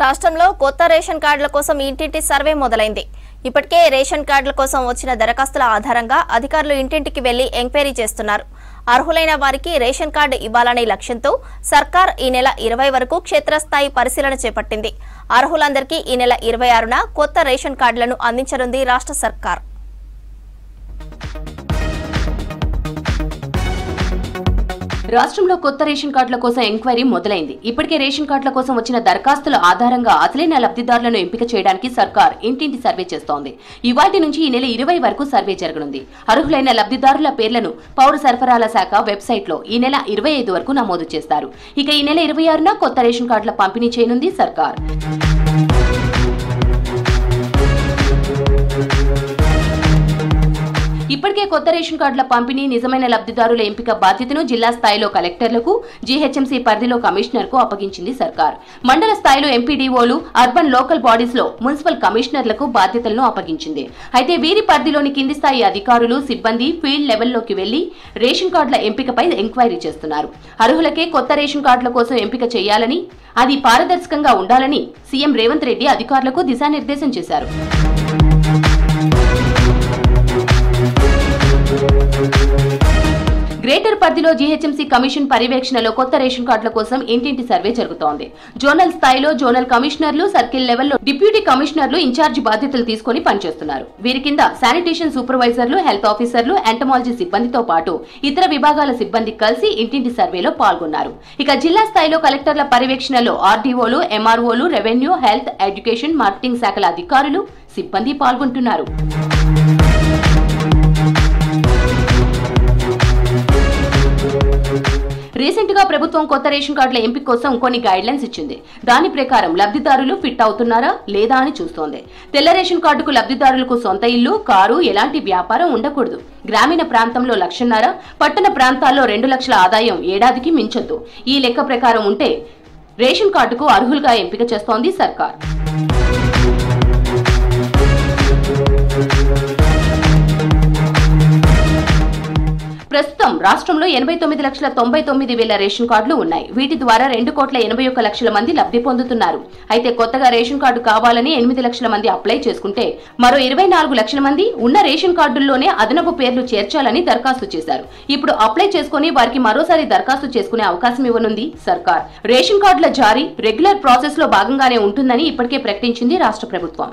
రాష్ట్రంలో కొత్త రేషన్ కార్డుల కోసం ఇంటింటి సర్వే మొదలైంది. ఇప్పటికే రేషన్ కార్డుల కోసం వచ్చిన దరఖాస్తుల ఆధారంగా అధికారులు ఇంటింటికి వెళ్లి ఎంక్వైరీ చేస్తున్నారు. అర్హులైన వారికి రేషన్ కార్డు ఇవ్వాలనే లక్ష్యంతో సర్కార్ ఈ నెల 20 వరకు క్షేత్రస్థాయి పరిశీలన చేపట్టింది. అర్హులందరికీ ఈ నెల 26న కొత్త రేషన్ కార్డులను అందించనుంది రాష్ట్ర సర్కార్. రాష్ట్రంలో కొత్త రేషన్ కార్డుల కోసం ఎంక్వైరీ మొదలైంది. ఇప్పటికే రేషన్ కార్డుల కోసం వచ్చిన దరఖాస్తుల ఆధారంగా అసలైన లబ్ధిదారులను ఎంపిక చేయడానికి సర్కార్ ఇంటింటి సర్వే చేస్తోంది. ఇవాటి నుంచి ఈ నెల 20 వరకు సర్వే జరగనుంది. అర్హులైన లబ్ధిదారుల పేర్లను పౌర సరఫరాల శాఖ వెబ్సైట్ లో ఈ నెల 25 వరకు నమోదు చేస్తారు. ఇక ఈ నెల 26న కొత్త రేషన్ కార్డుల పంపిణీ చేయనుంది సర్కార్. ఇప్పటికే కొత్త రేషన్ కార్డుల పంపిణీ, నిజమైన లబ్ధిదారుల ఎంపిక బాధ్యతను జిల్లా స్థాయిలో కలెక్టర్లకు, జీహెచ్ఎంసీ పరిధిలో కమిషనర్కు అప్పగించింది సర్కార్. మండల స్థాయిలో ఎంపీడీఓలు, అర్బన్ లోకల్ బాడీస్ లో మున్సిపల్ కమిషనర్లకు బాధ్యతలను అప్పగించింది. అయితే వీరి పరిధిలోని కింది స్థాయి అధికారులు, సిబ్బంది ఫీల్డ్ లెవెల్లోకి వెళ్లి రేషన్ కార్డుల ఎంపికపై ఎంక్వైరీ చేస్తున్నారు. అర్హులకే కొత్త రేషన్ కార్డుల కోసం ఎంపిక చేయాలని, అది పారదర్శకంగా ఉండాలని సీఎం రేవంత్ రెడ్డి అధికారులకు దిశానిర్దేశం చేశారు. గ్రేటర్ పరిధిలో జీహెచ్ఎంసీ కమిషన్ పర్యవేక్షణలో కొత్త రేషన్ కార్డుల కోసం ఇంటింటి సర్వే జరుగుతోంది. జోనల్ స్థాయిలో జోనల్ కమిషనర్లు, సర్కిల్ లెవెల్లో డిప్యూటీ కమిషనర్లు ఇన్ఛార్జి బాధ్యతలు తీసుకుని పనిచేస్తున్నారు. వీరి కింద శానిటేషన్ సూపర్వైజర్లు, హెల్త్ ఆఫీసర్లు, ఎంటమాలజీ సిబ్బందితో పాటు ఇతర విభాగాల సిబ్బంది కలిసి ఇంటింటి సర్వేలో పాల్గొన్నారు. ఇక జిల్లా స్థాయిలో కలెక్టర్ల పర్యవేక్షణలో ఆర్డీఓలు, ఎంఆర్ఓలు, రెవెన్యూ, హెల్త్, ఎడ్యుకేషన్, మార్కెటింగ్ శాఖల అధికారులు, సిబ్బంది పాల్గొంటున్నారు. రీసెంట్ గా ప్రభుత్వం కొత్త రేషన్ కార్డుల ఎంపిక కోసం కొన్ని గైడ్ లైన్స్ ఇచ్చింది. దాని ప్రకారం లబ్ధిదారులు ఫిట్ అవుతున్నారా లేదా అని చూస్తోంది. తెల్ల రేషన్ కార్డుకు లబ్ధిదారులకు సొంత ఇల్లు, కారు, ఎలాంటి వ్యాపారం ఉండకూడదు. గ్రామీణ ప్రాంతంలో 1.5 లక్షలు, పట్టణ ప్రాంతాల్లో 2 లక్షల ఆదాయం ఏడాదికి మించొద్దు. ఈ లెక్క ప్రకారం ఉంటే రేషన్ కార్డుకు అర్హులుగా ఎంపిక చేస్తోంది సర్కార్. ప్రస్తుతం రాష్ట్రంలో 89,99,000 రేషన్ కార్డులు ఉన్నాయి. వీటి ద్వారా 2,81,00,000 మంది లబ్ధి పొందుతున్నారు. అయితే కొత్తగా రేషన్ కార్డు కావాలని 8 లక్షల మంది అప్లై చేసుకుంటే మరో 24 లక్షల మంది ఉన్న రేషన్ కార్డుల్లోనే అదనపు పేర్లు చేర్చాలని దరఖాస్తు చేశారు. ఇప్పుడు అప్లై చేసుకుని వారికి మరోసారి దరఖాస్తు చేసుకునే అవకాశం ఇవ్వనుంది సర్కార్. రేషన్ కార్డుల జారీ రెగ్యులర్ ప్రాసెస్ లో భాగంగానే ఉంటుందని ఇప్పటికే ప్రకటించింది రాష్ట్ర ప్రభుత్వం.